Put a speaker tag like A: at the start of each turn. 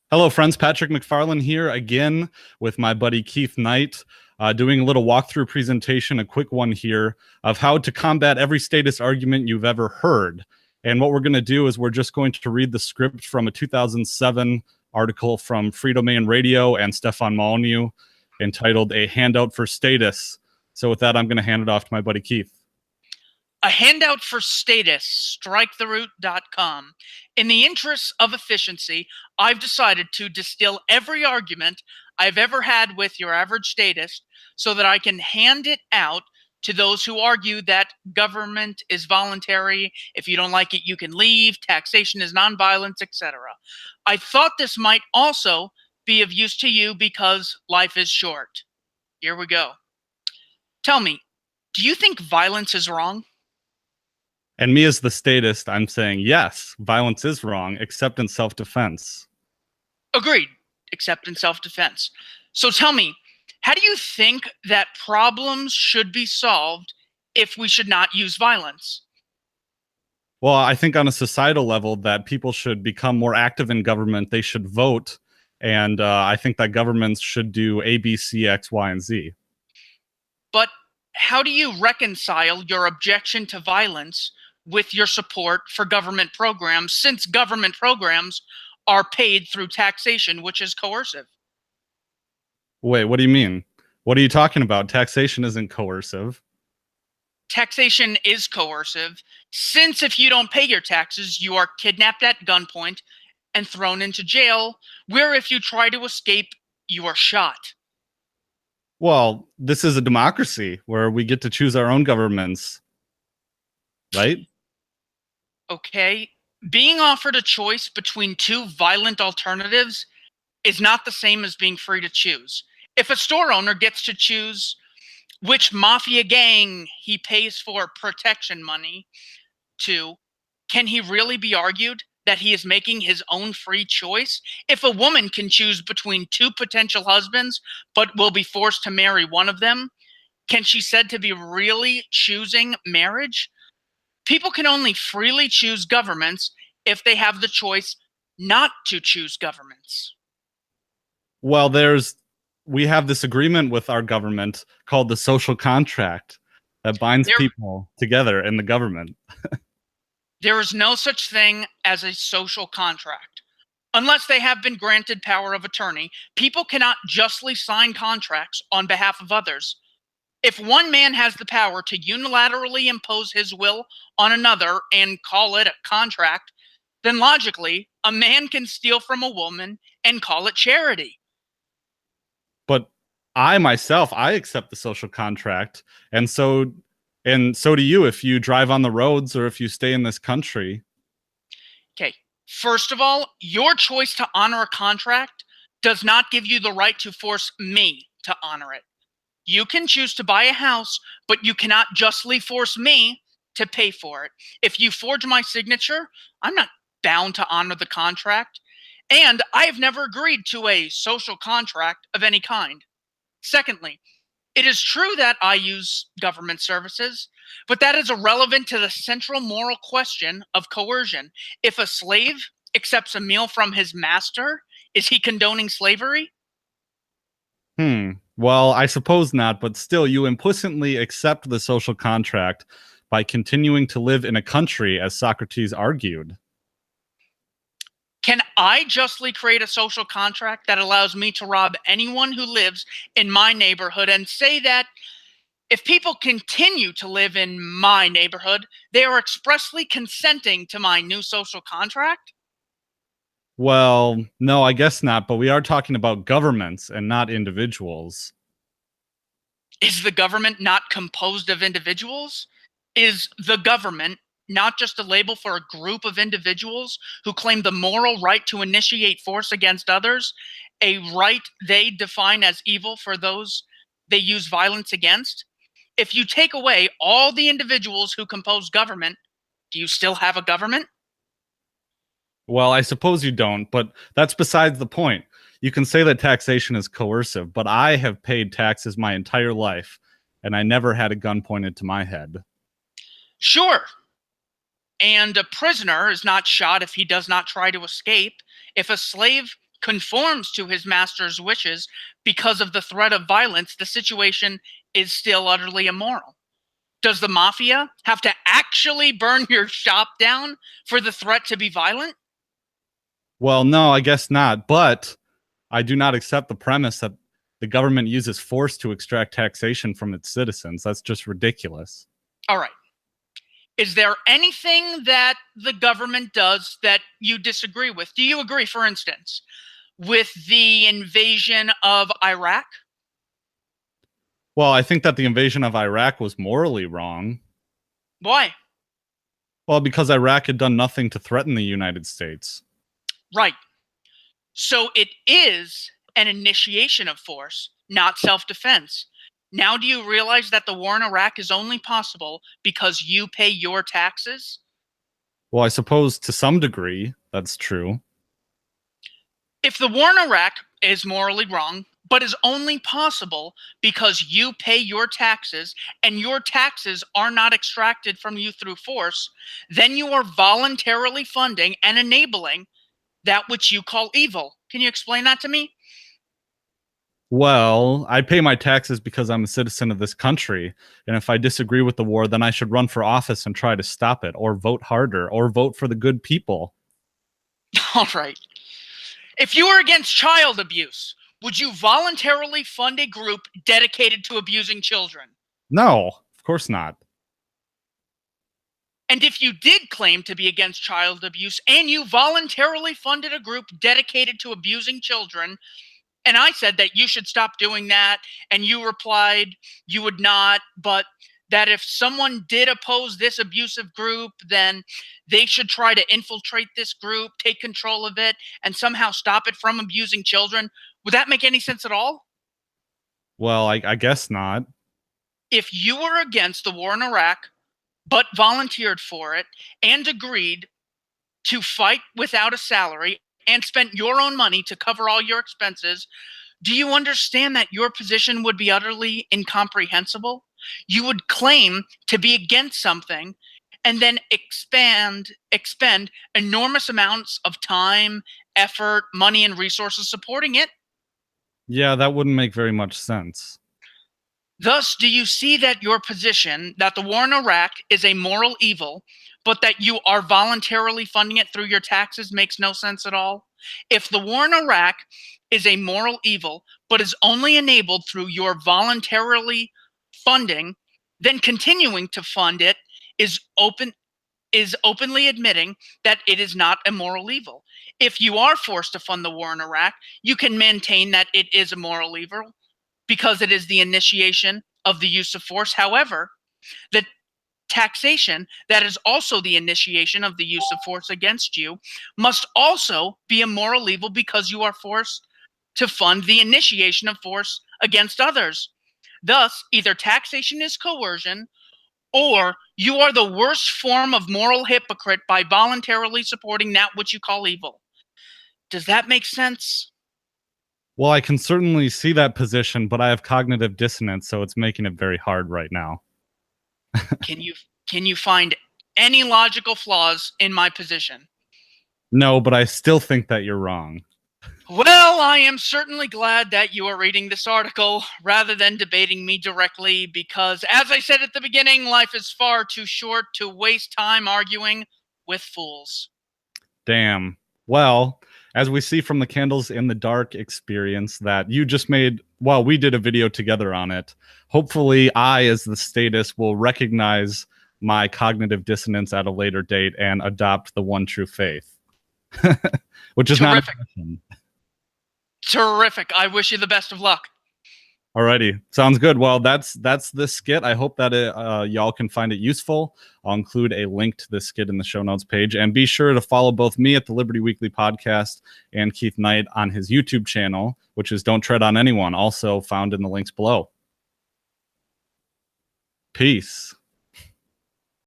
A: Hello, friends. Patrick McFarlane here again with my buddy Keith Knight, doing a little walkthrough presentation, a quick one here, of how to combat every status argument you've ever heard. And what we're going to do is we're just going to read the script from a 2007 article from Free Domain Radio and Stefan Molyneux entitled A Handout for Status. So with that, I'm going to hand it off to my buddy Keith.
B: A handout for status, striketheroot.com. In the interests of efficiency, I've decided to distill every argument I've ever had with your average statist so that I can hand it out to those who argue that government is voluntary, if you don't like it, you can leave, taxation is nonviolence, etc. I thought this might also be of use to you because life is short. Here we go. Tell me, do you think violence is wrong?
A: And me as the statist, I'm saying, yes, violence is wrong, except in self-defense.
B: Agreed, except in self-defense. So tell me, how do you think that problems should be solved if we should not use violence?
A: Well, I think on a societal level that people should become more active in government. They should vote. And I think that governments should do A, B, C, X, Y, and Z.
B: But how do you reconcile your objection to violence with your support for government programs, since government programs are paid through taxation, which is coercive?
A: Wait, what do you mean? What are you talking about? Taxation isn't coercive.
B: Taxation is coercive, since if you don't pay your taxes, you are kidnapped at gunpoint and thrown into jail, where if you try to escape, you are shot.
A: Well, this is a democracy where we get to choose our own governments, right?
B: Okay, being offered a choice between two violent alternatives is not the same as being free to choose. If a store owner gets to choose which mafia gang he pays for protection money to, can he really be argued that he is making his own free choice? If a woman can choose between two potential husbands but will be forced to marry one of them, can she said to be really choosing marriage? People can only freely choose governments if they have the choice not to choose governments.
A: Well, we have this agreement with our government called the social contract that binds people together in the government.
B: There is no such thing as a social contract. Unless they have been granted power of attorney, people cannot justly sign contracts on behalf of others. If one man has the power to unilaterally impose his will on another and call it a contract, then logically, a man can steal from a woman and call it charity.
A: But I myself, I accept the social contract, and so do you if you drive on the roads or if you stay in this country.
B: Okay, first of all, your choice to honor a contract does not give you the right to force me to honor it. You can choose to buy a house, but you cannot justly force me to pay for it. If you forge my signature, I'm not bound to honor the contract. And I have never agreed to a social contract of any kind. Secondly, it is true that I use government services, but that is irrelevant to the central moral question of coercion. If a slave accepts a meal from his master, is he condoning slavery?
A: Well, I suppose not, but still, you implicitly accept the social contract by continuing to live in a country, as Socrates argued.
B: Can I justly create a social contract that allows me to rob anyone who lives in my neighborhood and say that if people continue to live in my neighborhood, they are expressly consenting to my new social contract?
A: Well, no, I guess not, but we are talking about governments and not individuals.
B: Is the government not composed of individuals? Is the government not just a label for a group of individuals who claim the moral right to initiate force against others, a right they define as evil for those they use violence against? If you take away all the individuals who compose government, do you still have a government?
A: Well, I suppose you don't, but that's besides the point. You can say that taxation is coercive, but I have paid taxes my entire life, and I never had a gun pointed to my head.
B: Sure. And a prisoner is not shot if he does not try to escape. If a slave conforms to his master's wishes because of the threat of violence, the situation is still utterly immoral. Does the mafia have to actually burn your shop down for the threat to be violent?
A: Well, no, I guess not. But I do not accept the premise that the government uses force to extract taxation from its citizens. That's just ridiculous.
B: All right. Is there anything that the government does that you disagree with? Do you agree, for instance, with the invasion of Iraq?
A: Well, I think that the invasion of Iraq was morally wrong.
B: Why?
A: Well, because Iraq had done nothing to threaten the United States.
B: Right. So it is an initiation of force, not self-defense. Now do you realize that the war in Iraq is only possible because you pay your taxes?
A: Well, I suppose to some degree that's true.
B: If the war in Iraq is morally wrong, but is only possible because you pay your taxes and your taxes are not extracted from you through force, then you are voluntarily funding and enabling that which you call evil. Can you explain that to me?
A: Well, I pay my taxes because I'm a citizen of this country. And if I disagree with the war, then I should run for office and try to stop it, or vote harder, or vote for the good people.
B: All right. If you were against child abuse, would you voluntarily fund a group dedicated to abusing children?
A: No, of course not.
B: And if you did claim to be against child abuse and you voluntarily funded a group dedicated to abusing children, and I said that you should stop doing that, and you replied you would not, but that if someone did oppose this abusive group, then they should try to infiltrate this group, take control of it, and somehow stop it from abusing children. Would that make any sense at all?
A: Well, I guess not.
B: If you were against the war in Iraq, but volunteered for it and agreed to fight without a salary and spent your own money to cover all your expenses, do you understand that your position would be utterly incomprehensible? You would claim to be against something and then expend enormous amounts of time, effort, money, and resources supporting it.
A: Yeah, that wouldn't make very much sense.
B: Thus, do you see that your position that the war in Iraq is a moral evil, but that you are voluntarily funding it through your taxes makes no sense at all? If the war in Iraq is a moral evil, but is only enabled through your voluntarily funding, then continuing to fund it is openly admitting that it is not a moral evil. If you are forced to fund the war in Iraq, you can maintain that it is a moral evil because it is the initiation of the use of force. However, the taxation that is also the initiation of the use of force against you must also be a moral evil because you are forced to fund the initiation of force against others. Thus, either taxation is coercion or you are the worst form of moral hypocrite by voluntarily supporting that which you call evil. Does that make sense?
A: Well, I can certainly see that position, but I have cognitive dissonance, so it's making it very hard right now.
B: Can you find any logical flaws in my position?
A: No, but I still think that you're wrong.
B: Well, I am certainly glad that you are reading this article rather than debating me directly because, as I said at the beginning, life is far too short to waste time arguing with fools.
A: Damn. Well, as we see from the Candles in the Dark experience that you just made, well, we did a video together on it. Hopefully, I, as the status, will recognize my cognitive dissonance at a later date and adopt the one true faith. Which is
B: Terrific.
A: not.
B: Terrific. I wish you the best of luck.
A: Alrighty, sounds good. Well, that's this skit. I hope that y'all can find it useful. I'll include a link to this skit in the show notes page, and be sure to follow both me at the Liberty Weekly Podcast and Keith Knight on his YouTube channel, which is Don't Tread on Anyone, also found in the links below. Peace.